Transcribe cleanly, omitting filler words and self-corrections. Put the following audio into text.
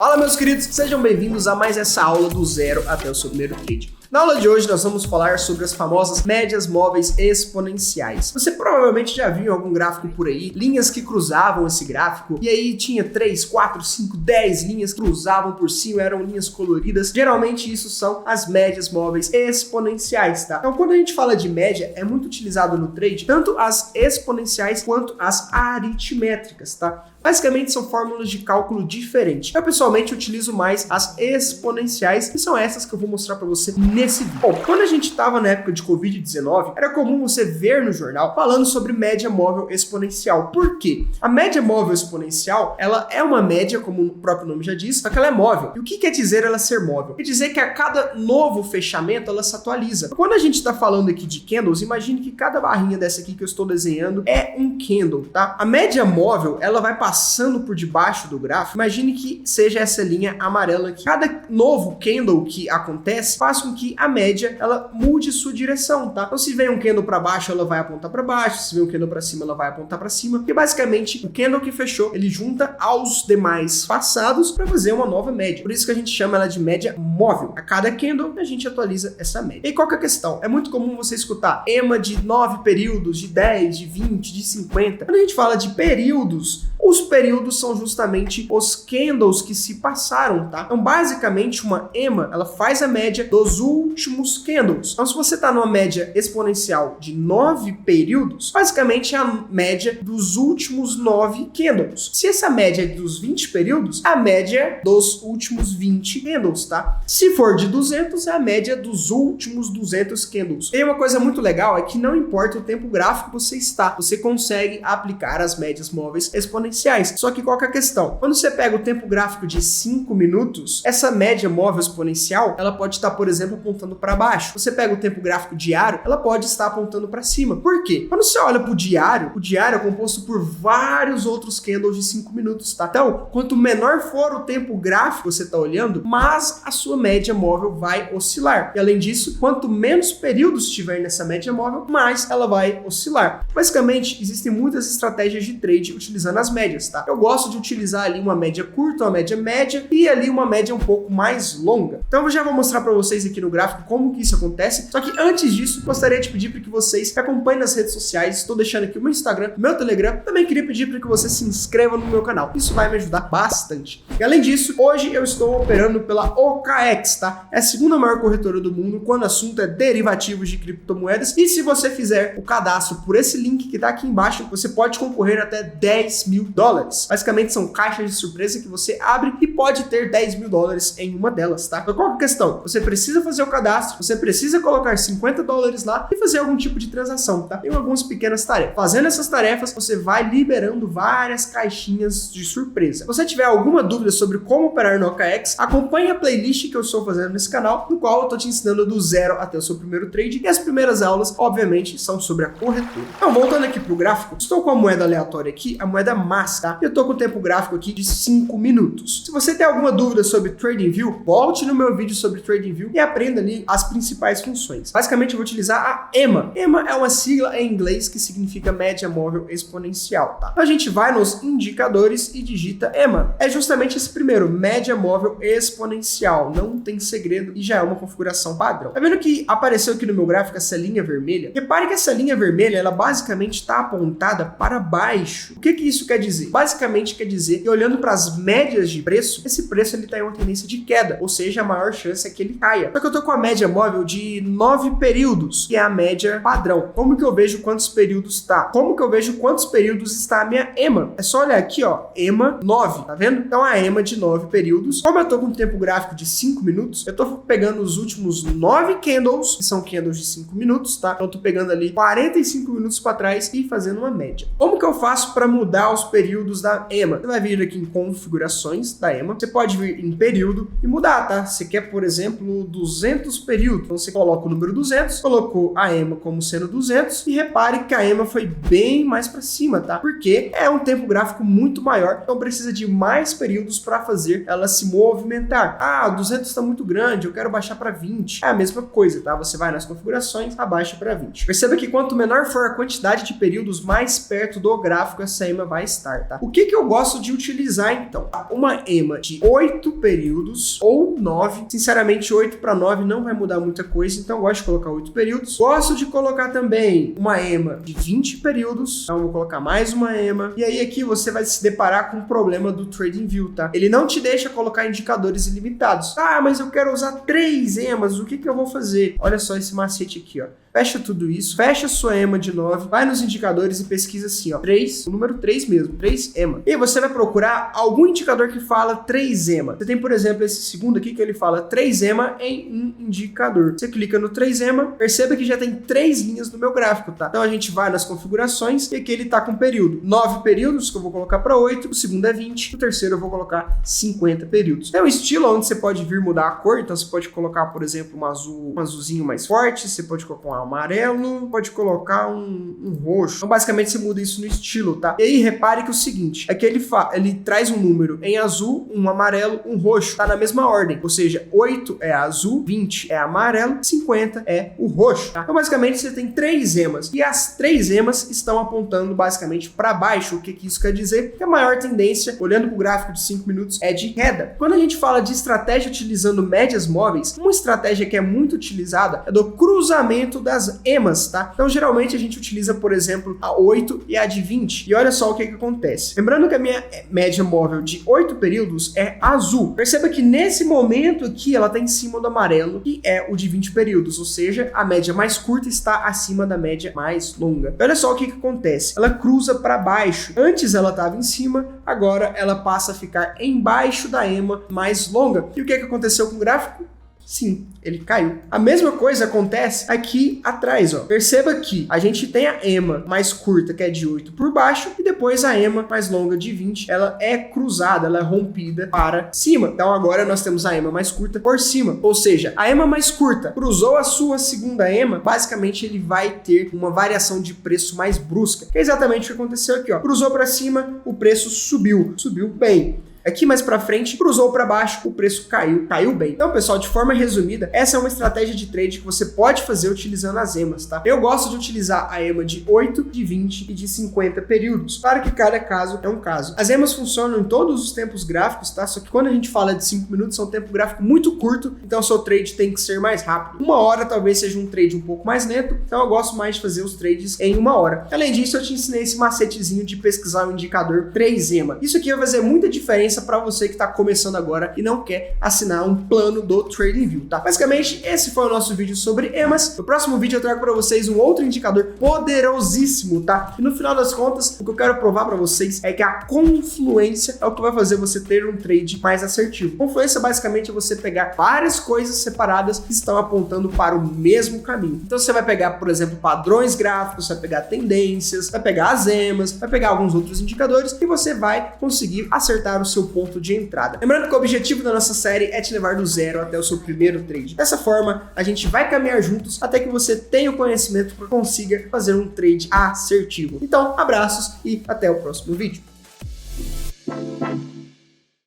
Fala, meus queridos, sejam bem-vindos a mais essa aula do zero até o seu primeiro trade. Na aula de hoje nós vamos falar sobre as famosas médias móveis exponenciais. Você provavelmente já viu algum gráfico por aí, linhas que cruzavam esse gráfico, e aí tinha 3, 4, 5, 10 linhas que cruzavam por cima, eram linhas coloridas. Geralmente isso são as médias móveis exponenciais, tá? Então quando a gente fala de média, é muito utilizado no trade, tanto as exponenciais quanto as aritmétricas, tá? Basicamente são fórmulas de cálculo diferentes. Eu pessoalmente utilizo mais as exponenciais, que são essas que eu vou mostrar para você nesse vídeo. Bom, quando a gente estava na época de Covid-19, era comum você ver no jornal falando sobre média móvel exponencial. Por quê? A média móvel exponencial, ela é uma média, como o próprio nome já diz, só que ela é móvel. E o que quer dizer ela ser móvel? Quer dizer que a cada novo fechamento ela se atualiza. Quando a gente está falando aqui de candles, imagine que cada barrinha dessa aqui que eu estou desenhando é um candle, tá? A média móvel, ela vai passando por debaixo do gráfico. Imagine que seja essa linha amarela aqui. Cada novo candle que acontece faz com que a média ela mude sua direção, tá? Então se vem um candle para baixo, ela vai apontar para baixo, se vem um candle para cima, ela vai apontar para cima. E basicamente o candle que fechou, ele junta aos demais passados para fazer uma nova média. Por isso que a gente chama ela de média móvel. A cada candle a gente atualiza essa média. E qual que é a questão? É muito comum você escutar EMA de 9 períodos, de 10, de 20, de 50. Quando a gente fala de períodos, os períodos são justamente os candles que se passaram, tá? Então, basicamente, uma EMA, ela faz a média dos últimos candles. Então, se você está numa média exponencial de 9 períodos, basicamente é a média dos últimos 9 candles. Se essa média é dos 20 períodos, a média dos últimos 20 candles, tá? Se for de 200, é a média dos últimos 200 candles. E uma coisa muito legal é que não importa o tempo gráfico que você está, você consegue aplicar as médias móveis exponenciais. Só que qual que é a questão? Quando você pega o tempo gráfico de 5 minutos, essa média móvel exponencial, ela pode estar, por exemplo, apontando para baixo. Você pega o tempo gráfico diário, ela pode estar apontando para cima. Por quê? Quando você olha para o diário é composto por vários outros candles de 5 minutos, tá? Então, quanto menor for o tempo gráfico que você está olhando, mais a sua média móvel vai oscilar. E além disso, quanto menos períodos tiver nessa média móvel, mais ela vai oscilar. Basicamente, existem muitas estratégias de trade utilizando as médias. Tá? Eu gosto de utilizar ali uma média curta, uma média média e ali uma média um pouco mais longa. Então eu já vou mostrar para vocês aqui no gráfico como que isso acontece. Só que antes disso, gostaria de pedir para que vocês me acompanhem nas redes sociais. Estou deixando aqui o meu Instagram, o meu Telegram. Também queria pedir para que você se inscreva no meu canal. Isso vai me ajudar bastante. E além disso, hoje eu estou operando pela OKX, tá? É a segunda maior corretora do mundo quando o assunto é derivativos de criptomoedas. E se você fizer o cadastro por esse link que está aqui embaixo, você pode concorrer até 10 mil dólares. Basicamente são caixas de surpresa que você abre e pode ter 10 mil dólares em uma delas, tá? Então qual é a questão? Você precisa fazer o cadastro, você precisa colocar 50 dólares lá e fazer algum tipo de transação, tá? Tem algumas pequenas tarefas. Fazendo essas tarefas, você vai liberando várias caixinhas de surpresa. Se você tiver alguma dúvida sobre como operar no OKX, acompanhe a playlist que eu estou fazendo nesse canal, no qual eu estou te ensinando do zero até o seu primeiro trade, e as primeiras aulas, obviamente, são sobre a corretora. Então, voltando aqui pro gráfico, estou com a moeda aleatória aqui, a moeda MAS, tá? Eu tô com o tempo gráfico aqui de 5 minutos. Se você tem alguma dúvida sobre TradingView, volte no meu vídeo sobre TradingView e aprenda ali as principais funções. Basicamente, eu vou utilizar a EMA. EMA é uma sigla em inglês que significa média móvel exponencial, tá? Então, a gente vai nos indicadores e digita EMA. É justamente esse primeiro, média móvel exponencial. Não tem segredo e já é uma configuração padrão. Tá vendo que apareceu aqui no meu gráfico essa linha vermelha? Repare que essa linha vermelha, ela basicamente está apontada para baixo. O que que isso quer dizer? Basicamente quer dizer que olhando para as médias de preço, esse preço ele está em uma tendência de queda, ou seja, a maior chance é que ele caia. Só que eu tô com a média móvel de 9 períodos, que é a média padrão. Como que eu vejo quantos períodos está? Como que eu vejo quantos períodos está a minha EMA? É só olhar aqui, ó, EMA 9, tá vendo? Então a EMA de 9 períodos. Como eu tô com um tempo gráfico de 5 minutos, eu tô pegando os últimos 9 candles, que são candles de 5 minutos, tá? Então eu tô pegando ali 45 minutos para trás e fazendo uma média. Como que eu faço para mudar os períodos da EMA? Você vai vir aqui em configurações da EMA, você pode vir em período e mudar, tá? Você quer, por exemplo, 200 200 períodos. Então você coloca o número 200, colocou a EMA como sendo 200 e repare que a EMA foi bem mais para cima, tá? Porque é um tempo gráfico muito maior, então precisa de mais períodos para fazer ela se movimentar. Ah, 200 está muito grande, eu quero baixar para 20. É a mesma coisa, tá? Você vai nas configurações, abaixa para 20. Perceba que quanto menor for a quantidade de períodos, mais perto do gráfico essa EMA vai estar, tá? O que eu gosto de utilizar então? Uma EMA de 8 períodos ou 9. Sinceramente, 8 para 9 não vai mudar muita coisa, então eu gosto de colocar 8 períodos. Gosto de colocar também uma EMA de 20 períodos, então eu vou colocar mais uma EMA. E aí aqui você vai se deparar com o problema do TradingView, tá? Ele não te deixa colocar indicadores ilimitados. Ah, mas eu quero usar 3 EMAs, o que eu vou fazer? Olha só esse macete aqui, ó. Fecha tudo isso, fecha sua EMA de 9, vai nos indicadores e pesquisa assim, ó, 3, o número 3 mesmo, 3 EMA. E aí você vai procurar algum indicador que fala 3 EMA. Você tem, por exemplo, esse segundo aqui que ele fala 3 EMA em um indicador. Você clica no 3 EMA, perceba que já tem 3 linhas no meu gráfico, tá? Então a gente vai nas configurações e aqui ele tá com período. 9 períodos que eu vou colocar para 8, o segundo é 20, o terceiro eu vou colocar 50 períodos. É um estilo onde você pode vir mudar a cor, então você pode colocar, por exemplo, um azulzinho mais forte, você pode colocar um amarelo, pode colocar um roxo. Então, basicamente, você muda isso no estilo, tá? E aí, repare que o seguinte, é que ele traz um número em azul, um amarelo, um roxo. Tá na mesma ordem. Ou seja, 8 é azul, 20 é amarelo, 50 é o roxo, tá? Então, basicamente, você tem 3 EMAs. E as 3 EMAs estão apontando, basicamente, para baixo. O que isso quer dizer? Que a maior tendência, olhando para o gráfico de 5 minutos, é de queda. Quando a gente fala de estratégia utilizando médias móveis, uma estratégia que é muito utilizada é do cruzamento das EMAs, tá? Então, geralmente, a gente utiliza, por exemplo, a 8 e a de 20. E olha só o que acontece. Lembrando que a minha média móvel de 8 períodos é azul. Perceba que nesse momento aqui, ela está em cima do amarelo, que é o de 20 períodos. Ou seja, a média mais curta está acima da média mais longa. E olha só o que acontece. Ela cruza para baixo. Antes ela estava em cima, agora ela passa a ficar embaixo da EMA mais longa. E o que aconteceu com o gráfico? Sim, ele caiu. A mesma coisa acontece aqui atrás, ó. Perceba que a gente tem a EMA mais curta, que é de 8 por baixo, e depois a EMA mais longa de 20, ela é cruzada, ela é rompida para cima. Então agora nós temos a EMA mais curta por cima. Ou seja, a EMA mais curta cruzou a sua segunda EMA, basicamente ele vai ter uma variação de preço mais brusca. Que é exatamente o que aconteceu aqui, ó. Cruzou para cima, o preço subiu bem. Aqui mais pra frente, cruzou para baixo, o preço caiu bem. Então, pessoal, de forma resumida, essa é uma estratégia de trade que você pode fazer utilizando as EMAs, tá? Eu gosto de utilizar a EMA de 8, de 20 e de 50 períodos. Claro que cada caso é um caso. As EMAs funcionam em todos os tempos gráficos, tá? Só que quando a gente fala de 5 minutos, é um tempo gráfico muito curto, então o seu trade tem que ser mais rápido. 1 hora talvez seja um trade um pouco mais lento, então eu gosto mais de fazer os trades em 1 hora. Além disso, eu te ensinei esse macetezinho de pesquisar o indicador 3 EMA. Isso aqui vai fazer muita diferença para você que está começando agora e não quer assinar um plano do TradingView, tá? Basicamente, esse foi o nosso vídeo sobre EMAs. No próximo vídeo eu trago para vocês um outro indicador poderosíssimo, tá? E no final das contas, o que eu quero provar para vocês é que a confluência é o que vai fazer você ter um trade mais assertivo. Confluência basicamente é você pegar várias coisas separadas que estão apontando para o mesmo caminho. Então você vai pegar, por exemplo, padrões gráficos, vai pegar tendências, vai pegar as EMAs, vai pegar alguns outros indicadores e você vai conseguir acertar o seu ponto de entrada. Lembrando que o objetivo da nossa série é te levar do zero até o seu primeiro trade. Dessa forma, a gente vai caminhar juntos até que você tenha o conhecimento para consiga fazer um trade assertivo. Então, abraços e até o próximo vídeo.